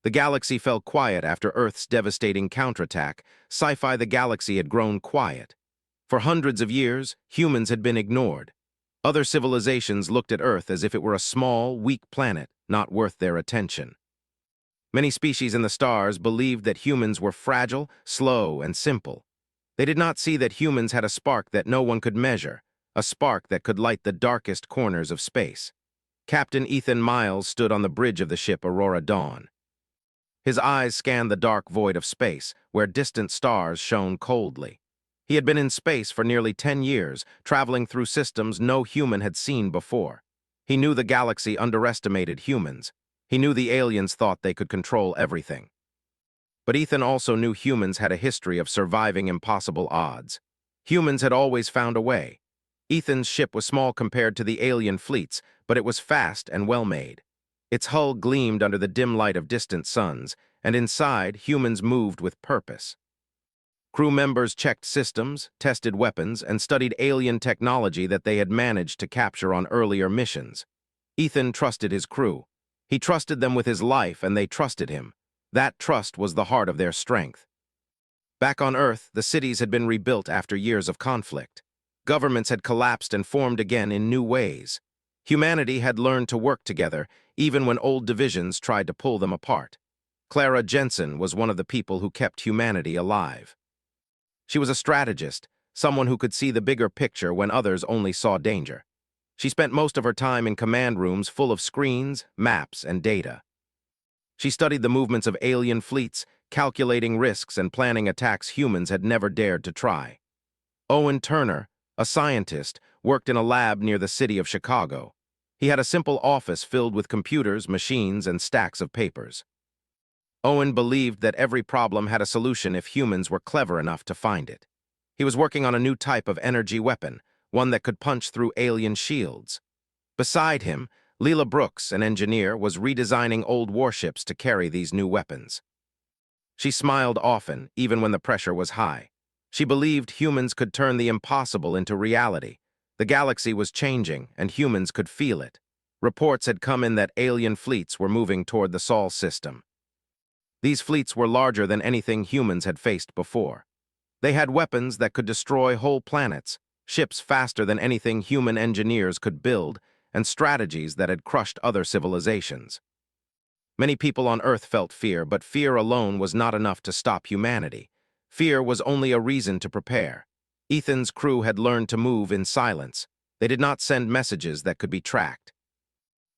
The galaxy fell quiet after Earth's devastating counterattack. Sci-fi the galaxy had grown quiet. For hundreds of years, humans had been ignored. Other civilizations looked at Earth as if it were a small, weak planet, not worth their attention. Many species in the stars believed that humans were fragile, slow, and simple. They did not see that humans had a spark that no one could measure, a spark that could light the darkest corners of space. Captain Ethan Miles stood on the bridge of the ship Aurora Dawn. His eyes scanned the dark void of space, where distant stars shone coldly. He had been in space for nearly 10 years, traveling through systems no human had seen before. He knew the galaxy underestimated humans. He knew the aliens thought they could control everything. But Ethan also knew humans had a history of surviving impossible odds. Humans had always found a way. Ethan's ship was small compared to the alien fleets, but it was fast and well-made. Its hull gleamed under the dim light of distant suns, and inside, humans moved with purpose. Crew members checked systems, tested weapons, and studied alien technology that they had managed to capture on earlier missions. Ethan trusted his crew. He trusted them with his life, and they trusted him. That trust was the heart of their strength. Back on Earth, the cities had been rebuilt after years of conflict. Governments had collapsed and formed again in new ways. Humanity had learned to work together, even when old divisions tried to pull them apart. Clara Jensen was one of the people who kept humanity alive. She was a strategist, someone who could see the bigger picture when others only saw danger. She spent most of her time in command rooms full of screens, maps, and data. She studied the movements of alien fleets, calculating risks and planning attacks humans had never dared to try. Owen Turner, a scientist, worked in a lab near the city of Chicago. He had a simple office filled with computers, machines, and stacks of papers. Owen believed that every problem had a solution if humans were clever enough to find it. He was working on a new type of energy weapon, one that could punch through alien shields. Beside him, Leela Brooks, an engineer, was redesigning old warships to carry these new weapons. She smiled often, even when the pressure was high. She believed humans could turn the impossible into reality. The galaxy was changing, and humans could feel it. Reports had come in that alien fleets were moving toward the Sol system. These fleets were larger than anything humans had faced before. They had weapons that could destroy whole planets, ships faster than anything human engineers could build, and strategies that had crushed other civilizations. Many people on Earth felt fear, but fear alone was not enough to stop humanity. Fear was only a reason to prepare. Ethan's crew had learned to move in silence. They did not send messages that could be tracked.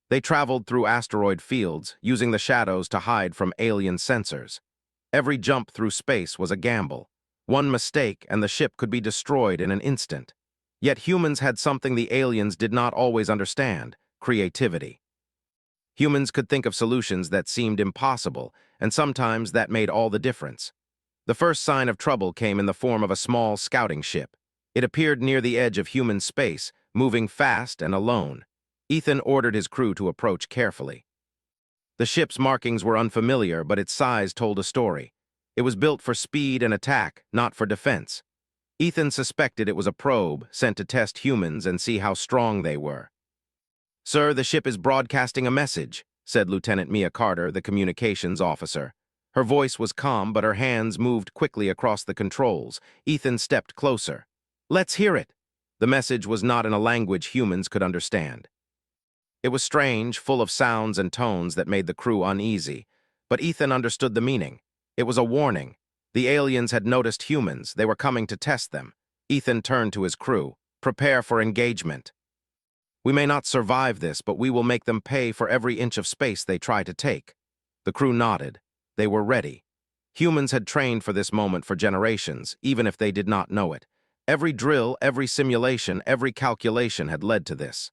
They traveled through asteroid fields, using the shadows to hide from alien sensors. Every jump through space was a gamble. One mistake and the ship could be destroyed in an instant. Yet humans had something the aliens did not always understand: creativity. Humans could think of solutions that seemed impossible, and sometimes that made all the difference. The first sign of trouble came in the form of a small scouting ship. It appeared near the edge of human space, moving fast and alone. Ethan ordered his crew to approach carefully. The ship's markings were unfamiliar, but its size told a story. It was built for speed and attack, not for defense. Ethan suspected it was a probe sent to test humans and see how strong they were. "Sir, the ship is broadcasting a message," said Lieutenant Mia Carter, the communications officer. Her voice was calm, but her hands moved quickly across the controls. Ethan stepped closer. "Let's hear it." The message was not in a language humans could understand. It was strange, full of sounds and tones that made the crew uneasy. But Ethan understood the meaning. It was a warning. The aliens had noticed humans. They were coming to test them. Ethan turned to his crew. "Prepare for engagement. We may not survive this, but we will make them pay for every inch of space they try to take." The crew nodded. They were ready. Humans had trained for this moment for generations, even if they did not know it. Every drill, every simulation, every calculation had led to this.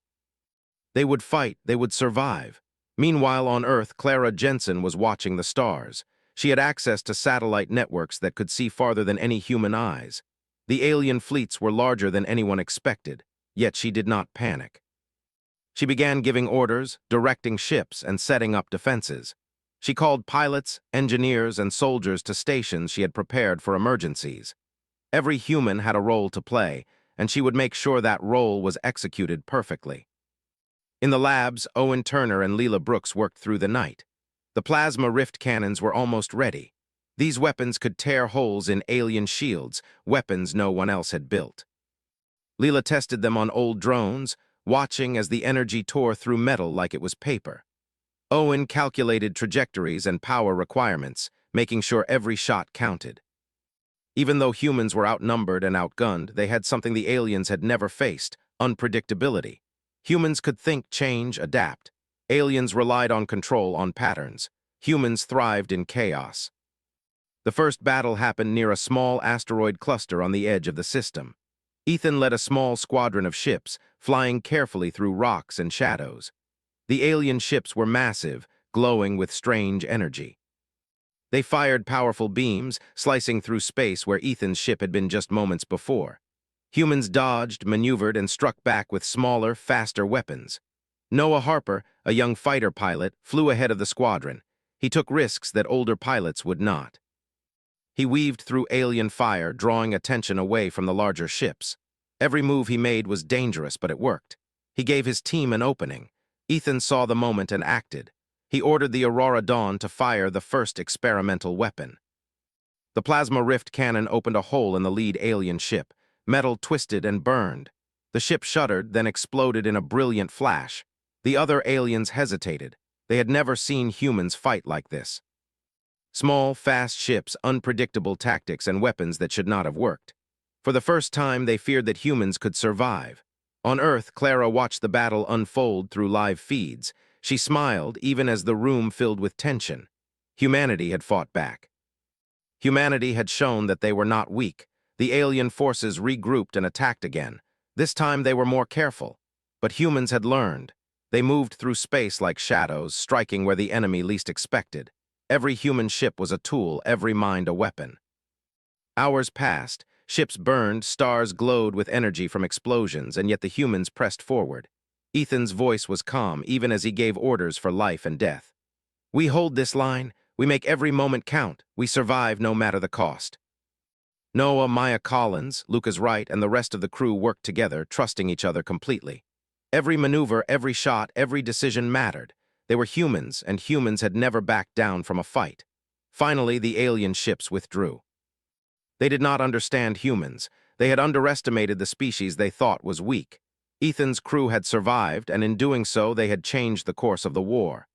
They would fight, they would survive. Meanwhile, on Earth, Clara Jensen was watching the stars. She had access to satellite networks that could see farther than any human eyes. The alien fleets were larger than anyone expected, yet she did not panic. She began giving orders, directing ships, and setting up defenses. She called pilots, engineers, and soldiers to stations she had prepared for emergencies. Every human had a role to play, and she would make sure that role was executed perfectly. In the labs, Owen Turner and Leela Brooks worked through the night. The plasma rift cannons were almost ready. These weapons could tear holes in alien shields, weapons no one else had built. Leela tested them on old drones, watching as the energy tore through metal like it was paper. Owen calculated trajectories and power requirements, making sure every shot counted. Even though humans were outnumbered and outgunned, they had something the aliens had never faced: unpredictability. Humans could think, change, adapt. Aliens relied on control, on patterns. Humans thrived in chaos. The first battle happened near a small asteroid cluster on the edge of the system. Ethan led a small squadron of ships, flying carefully through rocks and shadows. The alien ships were massive, glowing with strange energy. They fired powerful beams, slicing through space where Ethan's ship had been just moments before. Humans dodged, maneuvered, and struck back with smaller, faster weapons. Noah Harper, a young fighter pilot, flew ahead of the squadron. He took risks that older pilots would not. He weaved through alien fire, drawing attention away from the larger ships. Every move he made was dangerous, but it worked. He gave his team an opening. Ethan saw the moment and acted. He ordered the Aurora Dawn to fire the first experimental weapon. The plasma rift cannon opened a hole in the lead alien ship. Metal twisted and burned. The ship shuddered, then exploded in a brilliant flash. The other aliens hesitated. They had never seen humans fight like this. Small, fast ships, unpredictable tactics, and weapons that should not have worked. For the first time, they feared that humans could survive. On Earth, Clara watched the battle unfold through live feeds. She smiled, even as the room filled with tension. Humanity had fought back. Humanity had shown that they were not weak. The alien forces regrouped and attacked again. This time they were more careful. But humans had learned. They moved through space like shadows, striking where the enemy least expected. Every human ship was a tool, every mind a weapon. Hours passed. Ships burned, stars glowed with energy from explosions, and yet the humans pressed forward. Ethan's voice was calm, even as he gave orders for life and death. "We hold this line. We make every moment count. We survive no matter the cost." Noah, Maya Collins, Lucas Wright, and the rest of the crew worked together, trusting each other completely. Every maneuver, every shot, every decision mattered. They were humans, and humans had never backed down from a fight. Finally, the alien ships withdrew. They did not understand humans. They had underestimated the species they thought was weak. Ethan's crew had survived, and in doing so, they had changed the course of the war.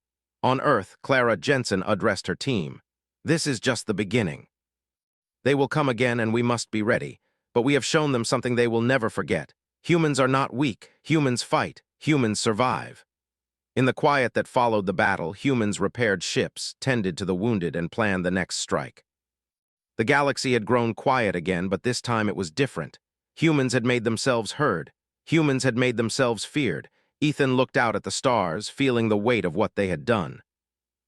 On Earth, Clara Jensen addressed her team. "This is just the beginning. They will come again, and we must be ready. But we have shown them something they will never forget. Humans are not weak. Humans fight. Humans survive." In the quiet that followed the battle, humans repaired ships, tended to the wounded, and planned the next strike. The galaxy had grown quiet again, but this time it was different. Humans had made themselves heard. Humans had made themselves feared. Ethan looked out at the stars, feeling the weight of what they had done.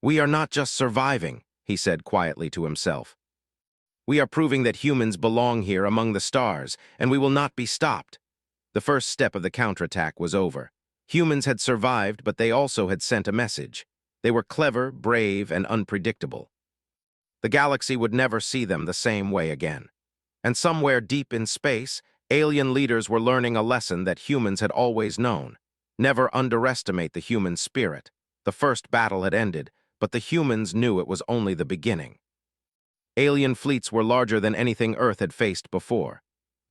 "We are not just surviving," he said quietly to himself. "We are proving that humans belong here among the stars, and we will not be stopped." The first step of the counterattack was over. Humans had survived, but they also had sent a message. They were clever, brave, and unpredictable. The galaxy would never see them the same way again. And somewhere deep in space, alien leaders were learning a lesson that humans had always known. Never underestimate the human spirit. The first battle had ended, but the humans knew it was only the beginning. Alien fleets were larger than anything Earth had faced before.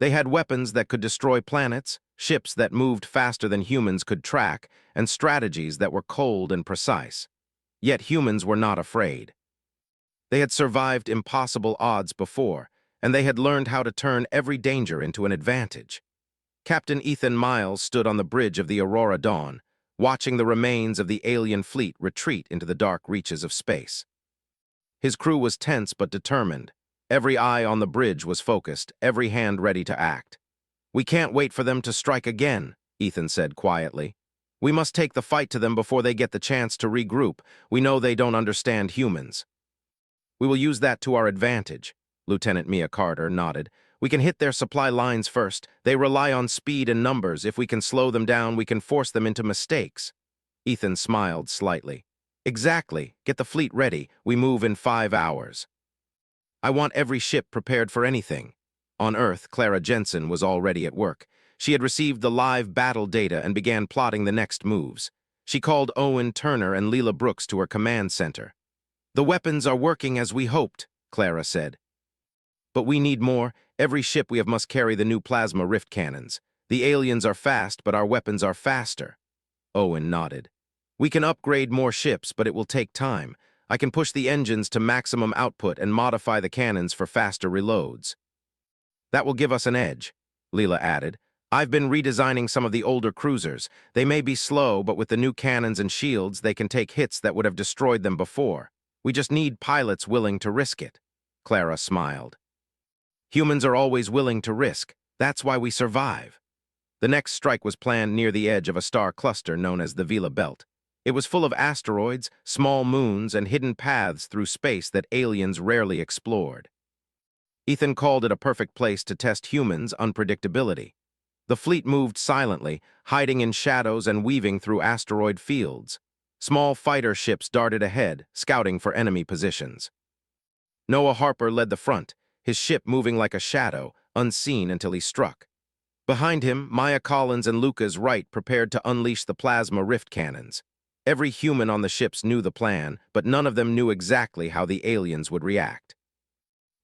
They had weapons that could destroy planets, ships that moved faster than humans could track, and strategies that were cold and precise. Yet humans were not afraid. They had survived impossible odds before, and they had learned how to turn every danger into an advantage. Captain Ethan Miles stood on the bridge of the Aurora Dawn, watching the remains of the alien fleet retreat into the dark reaches of space. His crew was tense but determined. Every eye on the bridge was focused, every hand ready to act. "We can't wait for them to strike again," Ethan said quietly. "We must take the fight to them before they get the chance to regroup. We know they don't understand humans." "We will use that to our advantage," Lieutenant Mia Carter nodded. "We can hit their supply lines first. They rely on speed and numbers. If we can slow them down, we can force them into mistakes." Ethan smiled slightly. "Exactly. Get the fleet ready. We move in 5 hours. I want every ship prepared for anything." On Earth, Clara Jensen was already at work. She had received the live battle data and began plotting the next moves. She called Owen Turner and Leela Brooks to her command center. The weapons are working as we hoped, Clara said. But we need more. Every ship we have must carry the new plasma rift cannons. The aliens are fast, but our weapons are faster. Owen nodded. We can upgrade more ships, but it will take time. I can push the engines to maximum output and modify the cannons for faster reloads. That will give us an edge, Leela added. I've been redesigning some of the older cruisers. They may be slow, but with the new cannons and shields, they can take hits that would have destroyed them before. We just need pilots willing to risk it. Clara smiled. Humans are always willing to risk. That's why we survive. The next strike was planned near the edge of a star cluster known as the Vela Belt. It was full of asteroids, small moons, and hidden paths through space that aliens rarely explored. Ethan called it a perfect place to test humans' unpredictability. The fleet moved silently, hiding in shadows and weaving through asteroid fields. Small fighter ships darted ahead, scouting for enemy positions. Noah Harper led the front, his ship moving like a shadow, unseen until he struck. Behind him, Maya Collins and Lucas Wright prepared to unleash the plasma rift cannons. Every human on the ships knew the plan, but none of them knew exactly how the aliens would react.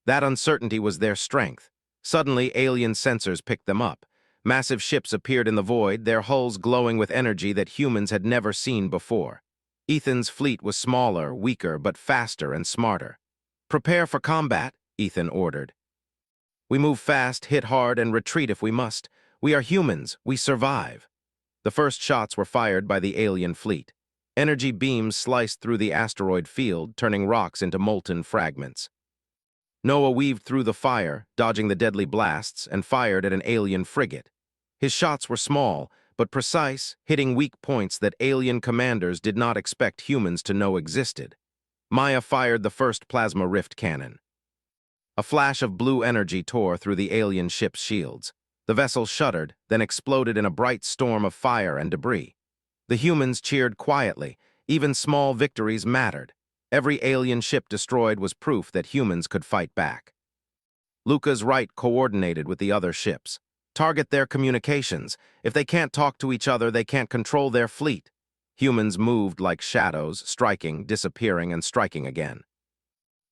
That uncertainty was their strength. Suddenly, alien sensors picked them up. Massive ships appeared in the void, their hulls glowing with energy that humans had never seen before. Ethan's fleet was smaller, weaker, but faster and smarter. Prepare for combat, Ethan ordered. We move fast, hit hard, and retreat if we must. We are humans, we survive. The first shots were fired by the alien fleet. Energy beams sliced through the asteroid field, turning rocks into molten fragments. Noah weaved through the fire, dodging the deadly blasts, and fired at an alien frigate. His shots were small, but precise, hitting weak points that alien commanders did not expect humans to know existed. Maya fired the first plasma rift cannon. A flash of blue energy tore through the alien ship's shields. The vessel shuddered, then exploded in a bright storm of fire and debris. The humans cheered quietly. Even small victories mattered. Every alien ship destroyed was proof that humans could fight back. Lucas Wright coordinated with the other ships. Target their communications. If they can't talk to each other, they can't control their fleet. Humans moved like shadows, striking, disappearing, and striking again.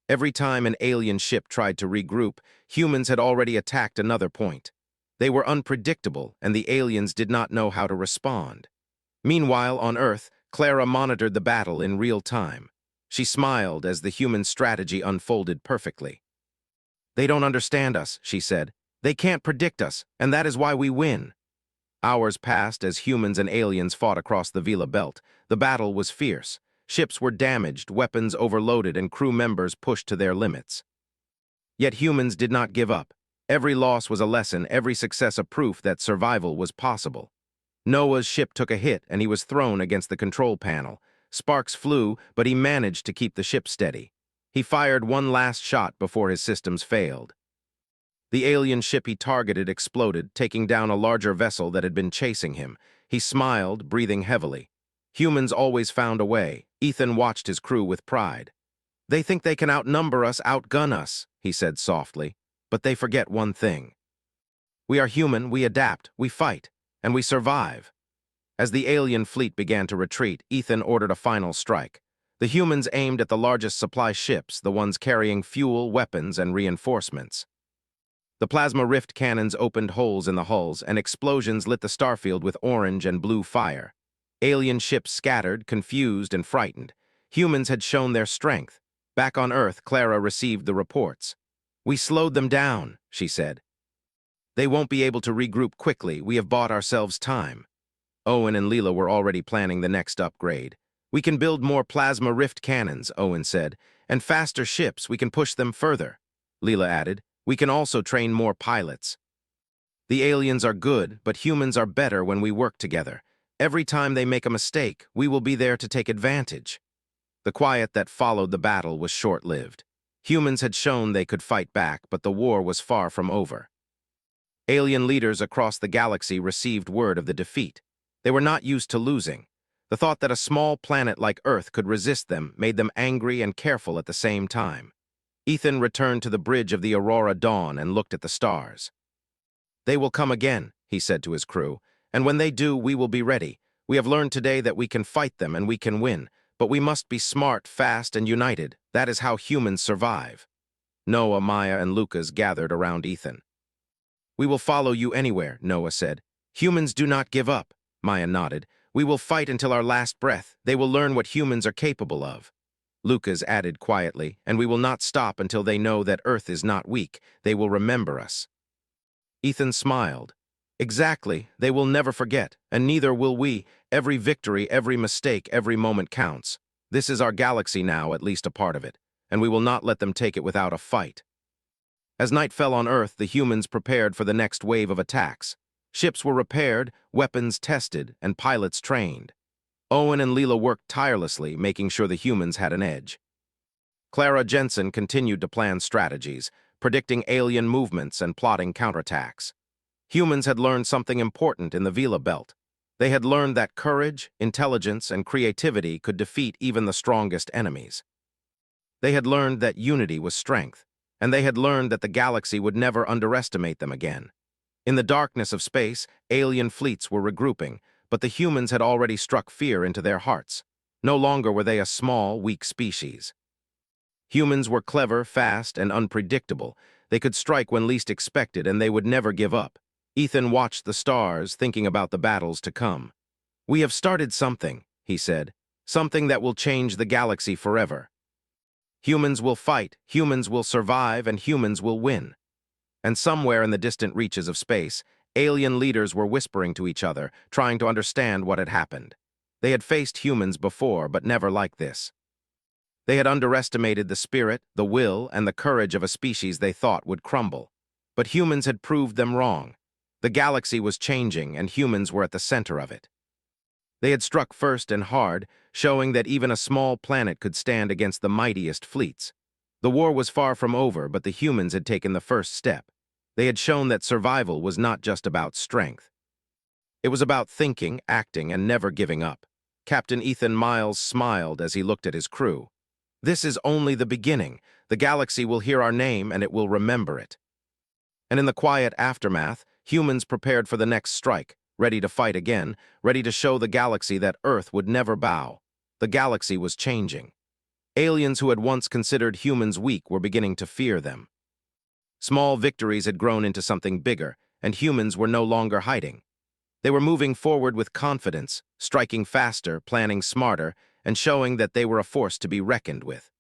Every time an alien ship tried to regroup, humans had already attacked another point. They were unpredictable, and the aliens did not know how to respond. Meanwhile, on Earth, Clara monitored the battle in real time. She smiled as the human strategy unfolded perfectly. They don't understand us, she said. They can't predict us, and that is why we win. Hours passed as humans and aliens fought across the Vela Belt. The battle was fierce. Ships were damaged, weapons overloaded, and crew members pushed to their limits. Yet humans did not give up. Every loss was a lesson, every success a proof that survival was possible. Noah's ship took a hit, and he was thrown against the control panel. Sparks flew, but he managed to keep the ship steady. He fired one last shot before his systems failed. The alien ship he targeted exploded, taking down a larger vessel that had been chasing him. He smiled, breathing heavily. Humans always found a way. Ethan watched his crew with pride. They think they can outnumber us, outgun us, he said softly, but they forget one thing. We are human, we adapt, we fight, and we survive. As the alien fleet began to retreat, Ethan ordered a final strike. The humans aimed at the largest supply ships, the ones carrying fuel, weapons, and reinforcements. The plasma rift cannons opened holes in the hulls, and explosions lit the starfield with orange and blue fire. Alien ships scattered, confused, and frightened. Humans had shown their strength. Back on Earth, Clara received the reports. We slowed them down, she said. They won't be able to regroup quickly. We have bought ourselves time. Owen and Leela were already planning the next upgrade. We can build more plasma rift cannons, Owen said, and faster ships. We can push them further. Leela added, we can also train more pilots. The aliens are good, but humans are better when we work together. Every time they make a mistake, we will be there to take advantage. The quiet that followed the battle was short-lived. Humans had shown they could fight back, but the war was far from over. Alien leaders across the galaxy received word of the defeat. They were not used to losing. The thought that a small planet like Earth could resist them made them angry and careful at the same time. Ethan returned to the bridge of the Aurora Dawn and looked at the stars. They will come again, he said to his crew, and when they do, we will be ready. We have learned today that we can fight them and we can win, But we must be smart, fast, and united. That is how humans survive. Noah, Maya, and Lucas gathered around Ethan. We will follow you anywhere, Noah said. Humans do not give up, Maya nodded. We will fight until our last breath. They will learn what humans are capable of. Lucas added quietly, and we will not stop until they know that Earth is not weak. They will remember us. Ethan smiled. Exactly, they will never forget, and neither will we. Every victory, every mistake, every moment counts. This is our galaxy now, at least a part of it, and we will not let them take it without a fight. As night fell on Earth, the humans prepared for the next wave of attacks. Ships were repaired, weapons tested, and pilots trained. Owen and Leela worked tirelessly, making sure the humans had an edge. Clara Jensen continued to plan strategies, predicting alien movements and plotting counterattacks. Humans had learned something important in the Vela Belt. They had learned that courage, intelligence, and creativity could defeat even the strongest enemies. They had learned that unity was strength, and they had learned that the galaxy would never underestimate them again. In the darkness of space, alien fleets were regrouping, but the humans had already struck fear into their hearts. No longer were they a small, weak species. Humans were clever, fast, and unpredictable. They could strike when least expected, and they would never give up. Ethan watched the stars, thinking about the battles to come. We have started something, he said. Something that will change the galaxy forever. Humans will fight, humans will survive, and humans will win. And somewhere in the distant reaches of space, alien leaders were whispering to each other, trying to understand what had happened. They had faced humans before, but never like this. They had underestimated the spirit, the will, and the courage of a species they thought would crumble. But humans had proved them wrong. The galaxy was changing, and humans were at the center of it. They had struck first and hard, showing that even a small planet could stand against the mightiest fleets. The war was far from over, but the humans had taken the first step. They had shown that survival was not just about strength. It was about thinking, acting, and never giving up. Captain Ethan Miles smiled as he looked at his crew. This is only the beginning. The galaxy will hear our name, and it will remember it. And in the quiet aftermath, humans prepared for the next strike, ready to fight again, ready to show the galaxy that Earth would never bow. The galaxy was changing. Aliens who had once considered humans weak were beginning to fear them. Small victories had grown into something bigger, and humans were no longer hiding. They were moving forward with confidence, striking faster, planning smarter, and showing that they were a force to be reckoned with.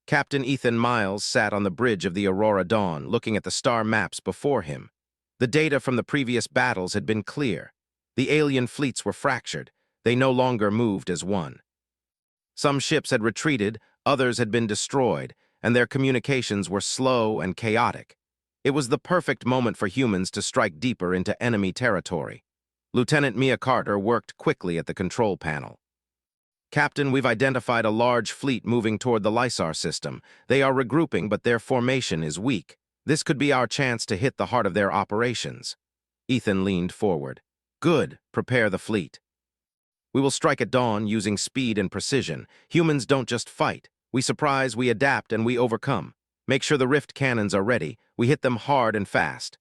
Captain Ethan Miles sat on the bridge of the Aurora Dawn, looking at the star maps before him. The data from the previous battles had been clear. The alien fleets were fractured. They no longer moved as one. Some ships had retreated, others had been destroyed, and their communications were slow and chaotic. It was the perfect moment for humans to strike deeper into enemy territory. Lieutenant Mia Carter worked quickly at the control panel. Captain, we've identified a large fleet moving toward the Lysar system. They are regrouping, but their formation is weak. This could be our chance to hit the heart of their operations. Ethan leaned forward. Good, prepare the fleet. We will strike at dawn using speed and precision. Humans don't just fight. We surprise, we adapt, and we overcome. Make sure the rift cannons are ready. We hit them hard and fast.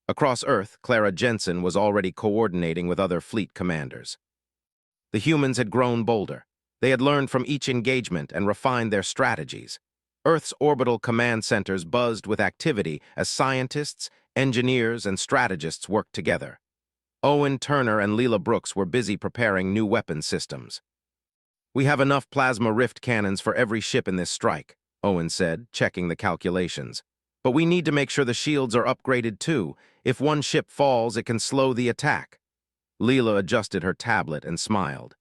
Across Earth, Clara Jensen was already coordinating with other fleet commanders. The humans had grown bolder. They had learned from each engagement and refined their strategies. Earth's orbital command centers buzzed with activity as scientists, engineers, and strategists worked together. Owen Turner and Leela Brooks were busy preparing new weapon systems. We have enough plasma rift cannons for every ship in this strike, Owen said, checking the calculations. But we need to make sure the shields are upgraded too. If one ship falls, it can slow the attack. Leela adjusted her tablet and smiled.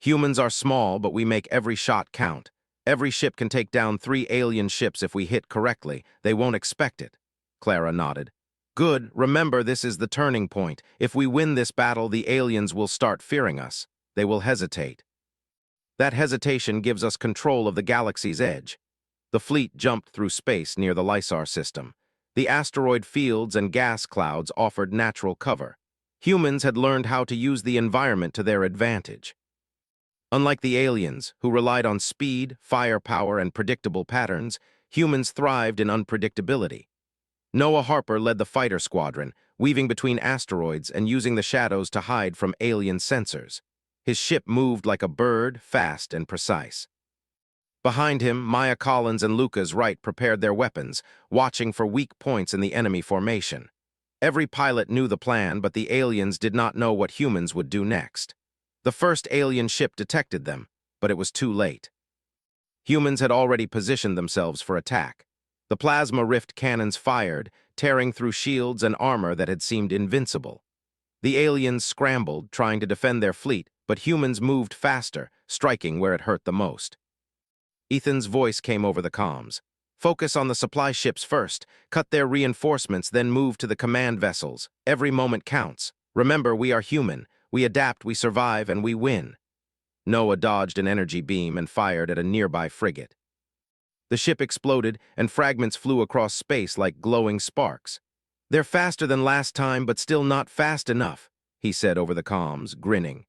Humans are small, but we make every shot count. Every ship can take down 3 alien ships if we hit correctly. They won't expect it. Clara nodded. Good, remember this is the turning point. If we win this battle, the aliens will start fearing us. They will hesitate. That hesitation gives us control of the galaxy's edge. The fleet jumped through space near the Lysar system. The asteroid fields and gas clouds offered natural cover. Humans had learned how to use the environment to their advantage. Unlike the aliens, who relied on speed, firepower, and predictable patterns, humans thrived in unpredictability. Noah Harper led the fighter squadron, weaving between asteroids and using the shadows to hide from alien sensors. His ship moved like a bird, fast and precise. Behind him, Maya Collins and Lucas Wright prepared their weapons, watching for weak points in the enemy formation. Every pilot knew the plan, but the aliens did not know what humans would do next. The first alien ship detected them, but it was too late. Humans had already positioned themselves for attack. The plasma rift cannons fired, tearing through shields and armor that had seemed invincible. The aliens scrambled, trying to defend their fleet, but humans moved faster, striking where it hurt the most. Ethan's voice came over the comms. Focus on the supply ships first, cut their reinforcements, then move to the command vessels. Every moment counts. Remember, we are human. We adapt, we survive, and we win. Noah dodged an energy beam and fired at a nearby frigate. The ship exploded, and fragments flew across space like glowing sparks. They're faster than last time, but still not fast enough, he said over the comms, grinning.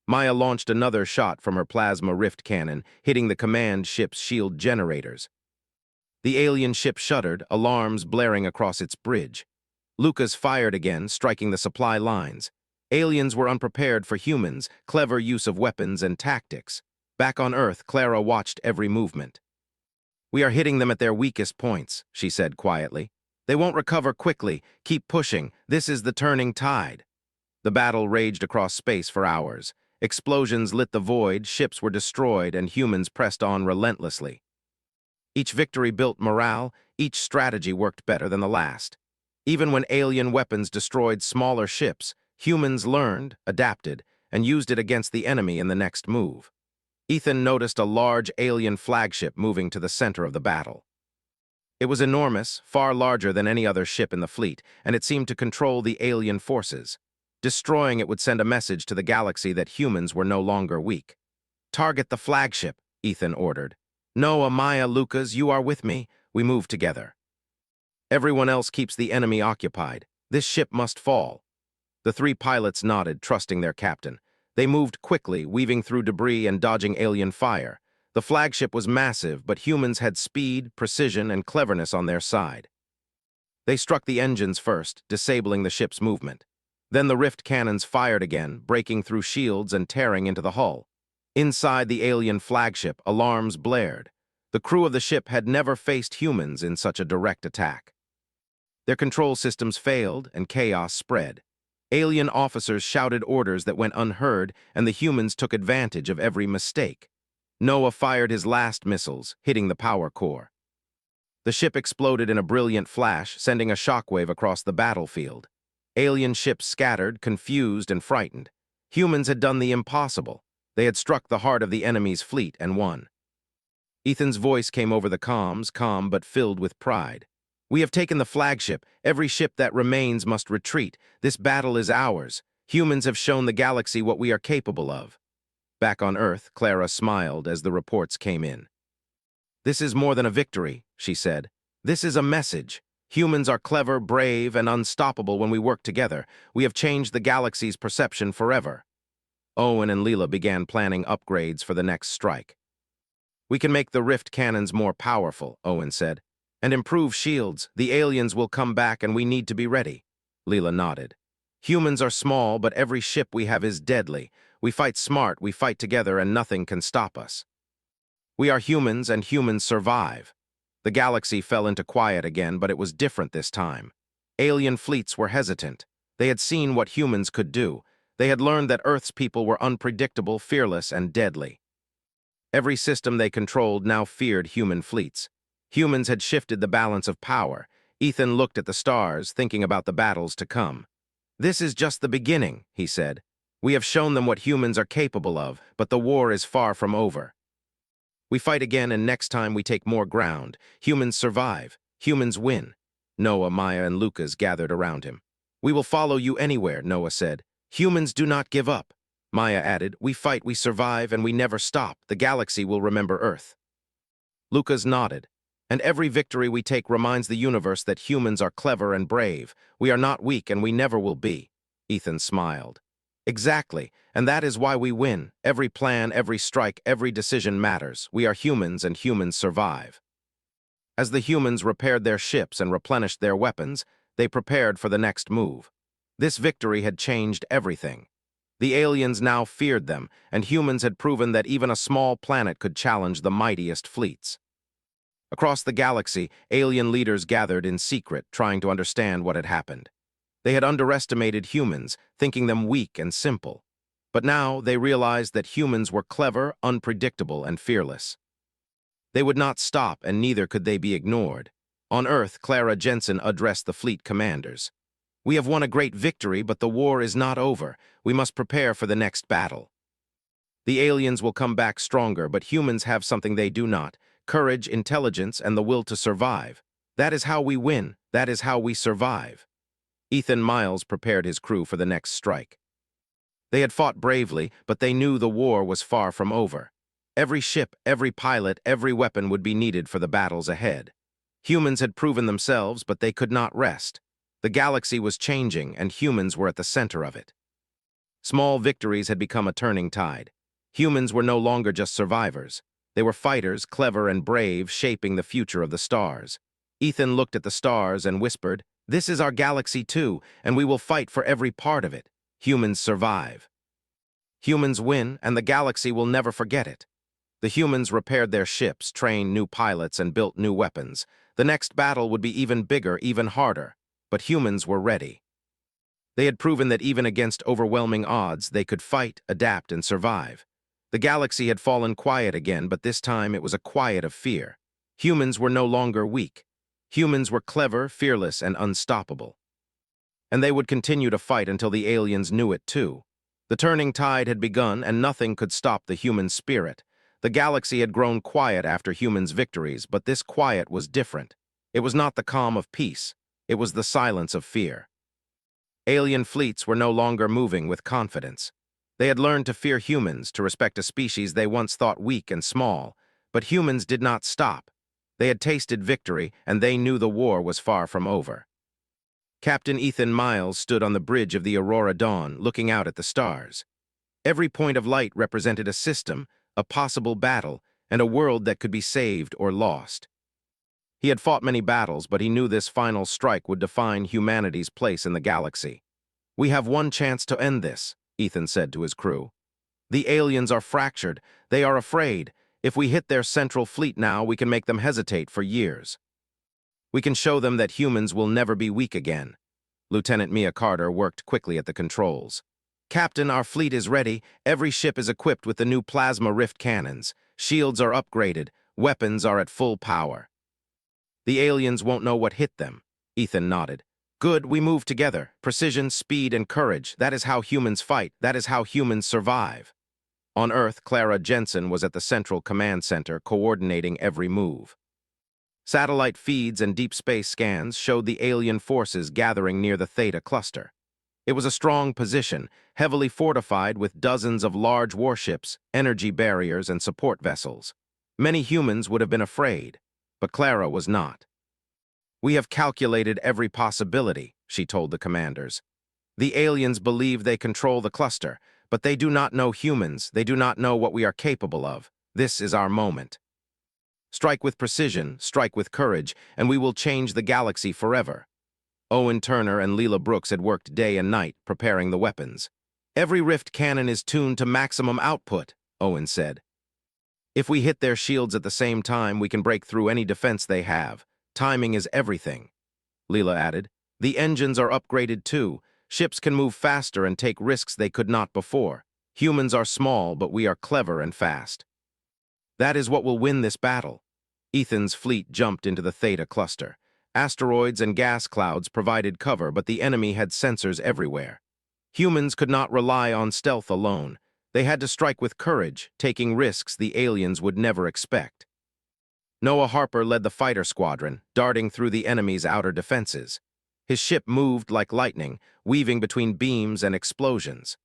Maya launched another shot from her plasma rift cannon, hitting the command ship's shield generators. The alien ship shuddered, alarms blaring across its bridge. Lucas fired again, striking the supply lines. Aliens were unprepared for humans, clever use of weapons and tactics. Back on Earth, Clara watched every movement. We are hitting them at their weakest points, she said quietly. They won't recover quickly. Keep pushing. This is the turning tide. The battle raged across space for hours. Explosions lit the void, ships were destroyed, and humans pressed on relentlessly. Each victory built morale, each strategy worked better than the last. Even when alien weapons destroyed smaller ships, humans learned, adapted, and used it against the enemy in the next move. Ethan noticed a large alien flagship moving to the center of the battle. It was enormous, far larger than any other ship in the fleet, and it seemed to control the alien forces. Destroying it would send a message to the galaxy that humans were no longer weak. Target the flagship, Ethan ordered. Noah, Maya, Lucas, you are with me. We move together. Everyone else keeps the enemy occupied. This ship must fall. The three pilots nodded, trusting their captain. They moved quickly, weaving through debris and dodging alien fire. The flagship was massive, but humans had speed, precision, and cleverness on their side. They struck the engines first, disabling the ship's movement. Then the rift cannons fired again, breaking through shields and tearing into the hull. Inside the alien flagship, alarms blared. The crew of the ship had never faced humans in such a direct attack. Their control systems failed, and chaos spread. Alien officers shouted orders that went unheard, and the humans took advantage of every mistake. Noah fired his last missiles, hitting the power core. The ship exploded in a brilliant flash, sending a shockwave across the battlefield. Alien ships scattered, confused and frightened. Humans had done the impossible. They had struck the heart of the enemy's fleet and won. Ethan's voice came over the comms, calm but filled with pride. We have taken the flagship. Every ship that remains must retreat. This battle is ours. Humans have shown the galaxy what we are capable of. Back on Earth, Clara smiled as the reports came in. This is more than a victory, she said. This is a message. Humans are clever, brave, and unstoppable when we work together. We have changed the galaxy's perception forever. Owen and Leela began planning upgrades for the next strike. We can make the rift cannons more powerful, Owen said, and improve shields. The aliens will come back and we need to be ready. Leela nodded. Humans are small, but every ship we have is deadly. We fight smart, we fight together, and nothing can stop us. We are humans, and humans survive. The galaxy fell into quiet again, but it was different this time. Alien fleets were hesitant. They had seen what humans could do. They had learned that Earth's people were unpredictable, fearless, and deadly. Every system they controlled now feared human fleets. Humans had shifted the balance of power. Ethan looked at the stars, thinking about the battles to come. This is just the beginning, he said. We have shown them what humans are capable of, but the war is far from over. We fight again, and next time we take more ground. Humans survive. Humans win. Noah, Maya, and Lucas gathered around him. We will follow you anywhere, Noah said. Humans do not give up. Maya added, we fight, we survive, and we never stop. The galaxy will remember Earth. Lucas nodded. And every victory we take reminds the universe that humans are clever and brave. We are not weak, and we never will be. Ethan smiled. Exactly, and that is why we win. Every plan, every strike, every decision matters. We are humans, and humans survive. As the humans repaired their ships and replenished their weapons, they prepared for the next move. This victory had changed everything. The aliens now feared them, and humans had proven that even a small planet could challenge the mightiest fleets. Across the galaxy, alien leaders gathered in secret, trying to understand what had happened. They had underestimated humans, thinking them weak and simple. But now they realized that humans were clever, unpredictable, and fearless. They would not stop, and neither could they be ignored. On Earth, Clara Jensen addressed the fleet commanders. "We have won a great victory, but the war is not over. We must prepare for the next battle. The aliens will come back stronger, but humans have something they do not: courage, intelligence, and the will to survive. That is how we win. That is how we survive." Ethan Miles prepared his crew for the next strike. They had fought bravely, but they knew the war was far from over. Every ship, every pilot, every weapon would be needed for the battles ahead. Humans had proven themselves, but they could not rest. The galaxy was changing, and humans were at the center of it. Small victories had become a turning tide. Humans were no longer just survivors. They were fighters, clever and brave, shaping the future of the stars. Ethan looked at the stars and whispered, "This is our galaxy too, and we will fight for every part of it. Humans survive. Humans win, and the galaxy will never forget it." The humans repaired their ships, trained new pilots, and built new weapons. The next battle would be even bigger, even harder. But humans were ready. They had proven that even against overwhelming odds, they could fight, adapt, and survive. The galaxy had fallen quiet again, but this time it was a quiet of fear. Humans were no longer weak. Humans were clever, fearless, and unstoppable. And they would continue to fight until the aliens knew it too. The turning tide had begun, and nothing could stop the human spirit. The galaxy had grown quiet after humans' victories, but this quiet was different. It was not the calm of peace. It was the silence of fear. Alien fleets were no longer moving with confidence. They had learned to fear humans, to respect a species they once thought weak and small. But humans did not stop. They had tasted victory, and they knew the war was far from over. Captain Ethan Miles stood on the bridge of the Aurora Dawn, looking out at the stars. Every point of light represented a system, a possible battle, and a world that could be saved or lost. He had fought many battles, but he knew this final strike would define humanity's place in the galaxy. "We have one chance to end this," Ethan said to his crew. "The aliens are fractured. They are afraid. If we hit their central fleet now, we can make them hesitate for years. We can show them that humans will never be weak again." Lieutenant Mia Carter worked quickly at the controls. "Captain, our fleet is ready. Every ship is equipped with the new plasma rift cannons. Shields are upgraded. Weapons are at full power." "The aliens won't know what hit them." Ethan nodded. "Good, we move together. Precision, speed, and courage. That is how humans fight. That is how humans survive." On Earth, Clara Jensen was at the Central Command Center, coordinating every move. Satellite feeds and deep space scans showed the alien forces gathering near the Theta cluster. It was a strong position, heavily fortified with dozens of large warships, energy barriers, and support vessels. Many humans would have been afraid, but Clara was not. "We have calculated every possibility," she told the commanders. "The aliens believe they control the cluster, but they do not know humans. They do not know what we are capable of. This is our moment. Strike with precision, strike with courage, and we will change the galaxy forever." Owen Turner and Leela Brooks had worked day and night, preparing the weapons. "Every rift cannon is tuned to maximum output," Owen said. "If we hit their shields at the same time, we can break through any defense they have. Timing is everything." Leela added, "The engines are upgraded too. Ships can move faster and take risks they could not before. Humans are small, but we are clever and fast. That is what will win this battle." Ethan's fleet jumped into the Theta cluster. Asteroids and gas clouds provided cover, but the enemy had sensors everywhere. Humans could not rely on stealth alone. They had to strike with courage, taking risks the aliens would never expect. Noah Harper led the fighter squadron, darting through the enemy's outer defenses. His ship moved like lightning, weaving between beams and explosions.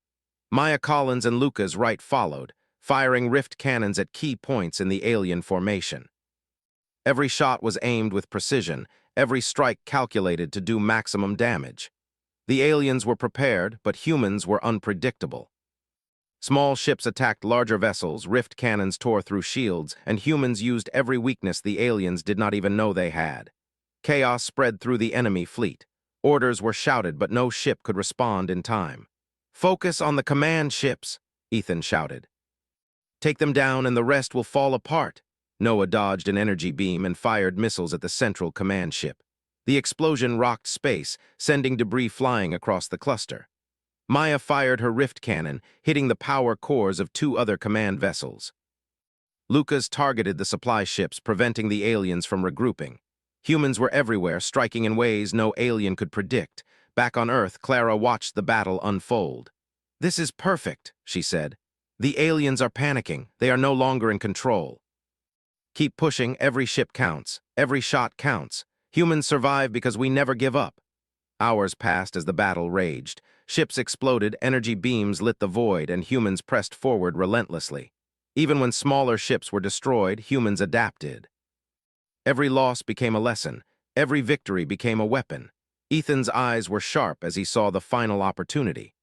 Maya Collins and Lucas Wright followed, firing rift cannons at key points in the alien formation. Every shot was aimed with precision, every strike calculated to do maximum damage. The aliens were prepared, but humans were unpredictable. Small ships attacked larger vessels, rift cannons tore through shields, and humans used every weakness the aliens did not even know they had. Chaos spread through the enemy fleet. Orders were shouted, but no ship could respond in time. "Focus on the command ships," Ethan shouted. "Take them down and the rest will fall apart." Noah dodged an energy beam and fired missiles at the central command ship. The explosion rocked space, sending debris flying across the cluster. Maya fired her rift cannon, hitting the power cores of two other command vessels. Lucas targeted the supply ships, preventing the aliens from regrouping. Humans were everywhere, striking in ways no alien could predict. Back on Earth, Clara watched the battle unfold. "This is perfect," she said. "The aliens are panicking. They are no longer in control. Keep pushing, every ship counts. Every shot counts. Humans survive because we never give up." Hours passed as the battle raged. Ships exploded, energy beams lit the void, and humans pressed forward relentlessly. Even when smaller ships were destroyed, humans adapted. Every loss became a lesson. Every victory became a weapon. Ethan's eyes were sharp as he saw the final opportunity.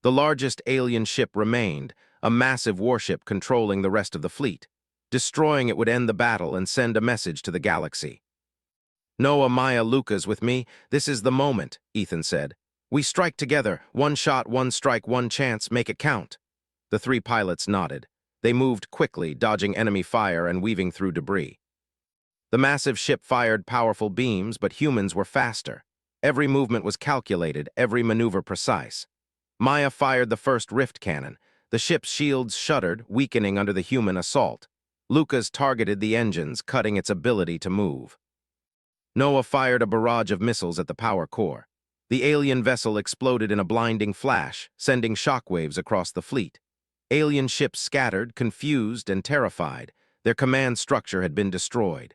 The largest alien ship remained, a massive warship controlling the rest of the fleet. Destroying it would end the battle and send a message to the galaxy. "Noah, Maya, Lucas, with me, this is the moment," Ethan said. "We strike together. One shot, one strike, one chance, make it count." The three pilots nodded. They moved quickly, dodging enemy fire and weaving through debris. The massive ship fired powerful beams, but humans were faster. Every movement was calculated, every maneuver precise. Maya fired the first rift cannon. The ship's shields shuddered, weakening under the human assault. Lucas targeted the engines, cutting its ability to move. Noah fired a barrage of missiles at the power core. The alien vessel exploded in a blinding flash, sending shockwaves across the fleet. Alien ships scattered, confused, and terrified. Their command structure had been destroyed.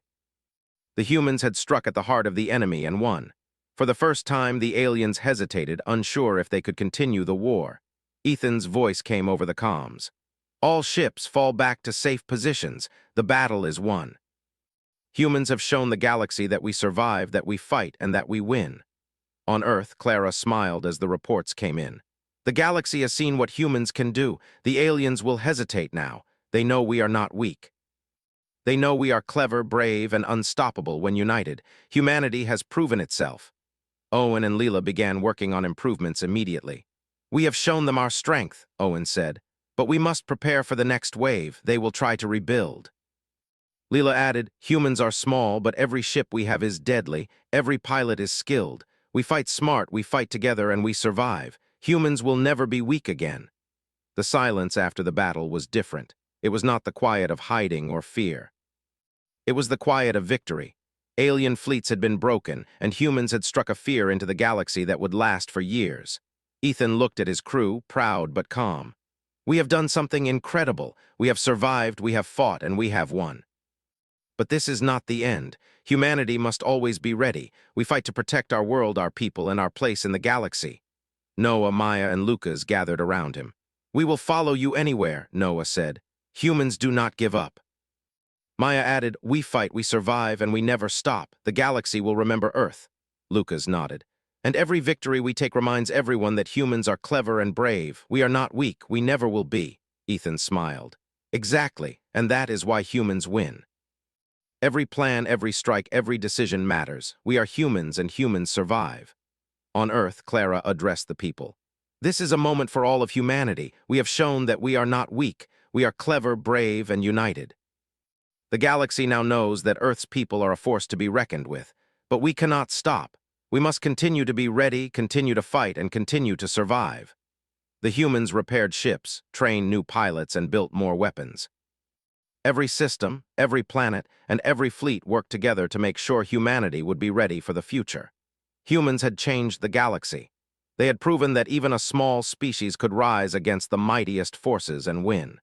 The humans had struck at the heart of the enemy and won. For the first time, the aliens hesitated, unsure if they could continue the war. Ethan's voice came over the comms. "All ships fall back to safe positions. The battle is won. Humans have shown the galaxy that we survive, that we fight, and that we win." On Earth, Clara smiled as the reports came in. "The galaxy has seen what humans can do. The aliens will hesitate now. They know we are not weak. They know we are clever, brave, and unstoppable when united. Humanity has proven itself." Owen and Leela began working on improvements immediately. "We have shown them our strength," Owen said. "But we must prepare for the next wave. They will try to rebuild." Leela added, "Humans are small, but every ship we have is deadly. Every pilot is skilled. We fight smart, we fight together, and we survive. Humans will never be weak again." The silence after the battle was different. It was not the quiet of hiding or fear. It was the quiet of victory. Alien fleets had been broken, and humans had struck a fear into the galaxy that would last for years. Ethan looked at his crew, proud but calm. "We have done something incredible. We have survived, we have fought, and we have won. But this is not the end. Humanity must always be ready. We fight to protect our world, our people, and our place in the galaxy." Noah, Maya, and Lucas gathered around him. "We will follow you anywhere," Noah said. "Humans do not give up." Maya added, "We fight, we survive, and we never stop. The galaxy will remember Earth." Lucas nodded. "And every victory we take reminds everyone that humans are clever and brave. We are not weak, we never will be." Ethan smiled. "Exactly, and that is why humans win. Every plan, every strike, every decision matters. We are humans, and humans survive." On Earth, Clara addressed the people. "This is a moment for all of humanity. We have shown that we are not weak. We are clever, brave, and united. The galaxy now knows that Earth's people are a force to be reckoned with. But we cannot stop. We must continue to be ready, continue to fight, and continue to survive." The humans repaired ships, trained new pilots, and built more weapons. Every system, every planet, and every fleet worked together to make sure humanity would be ready for the future. Humans had changed the galaxy. They had proven that even a small species could rise against the mightiest forces and win.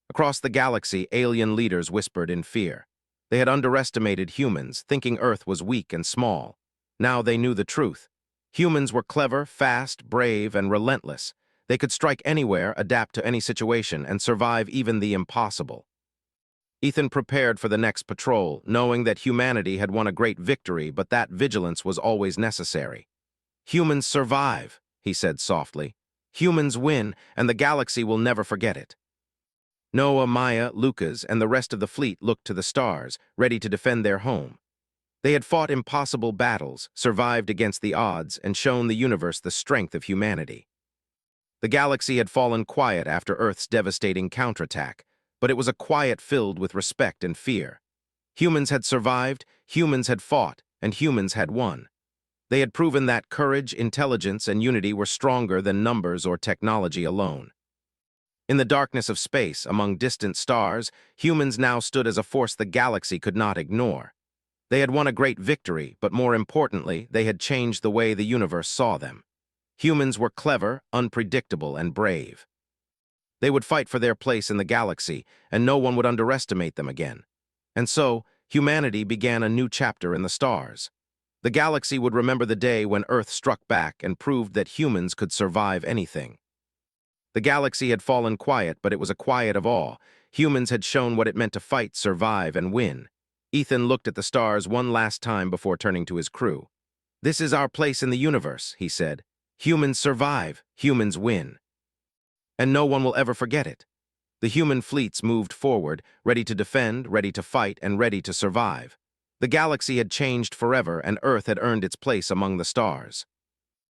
Across the galaxy, alien leaders whispered in fear. They had underestimated humans, thinking Earth was weak and small. Now they knew the truth. Humans were clever, fast, brave, and relentless. They could strike anywhere, adapt to any situation, and survive even the impossible. Ethan prepared for the next patrol, knowing that humanity had won a great victory, but that vigilance was always necessary. "Humans survive," he said softly. "Humans win, and the galaxy will never forget it." Noah, Maya, Lucas, and the rest of the fleet looked to the stars, ready to defend their home. They had fought impossible battles, survived against the odds, and shown the universe the strength of humanity. The galaxy had fallen quiet after Earth's devastating counterattack, but it was a quiet filled with respect and fear. Humans had survived, humans had fought, and humans had won. They had proven that courage, intelligence, and unity were stronger than numbers or technology alone. In the darkness of space, among distant stars, humans now stood as a force the galaxy could not ignore. They had won a great victory, but more importantly, they had changed the way the universe saw them. Humans were clever, unpredictable, and brave. They would fight for their place in the galaxy, and no one would underestimate them again. And so, humanity began a new chapter in the stars. The galaxy would remember the day when Earth struck back and proved that humans could survive anything. The galaxy had fallen quiet, but it was a quiet of awe. Humans had shown what it meant to fight, survive, and win. Ethan looked at the stars one last time before turning to his crew. "This is our place in the universe," he said. "Humans survive, humans win. And no one will ever forget it." The human fleets moved forward, ready to defend, ready to fight, and ready to survive. The galaxy had changed forever, and Earth had earned its place among the stars.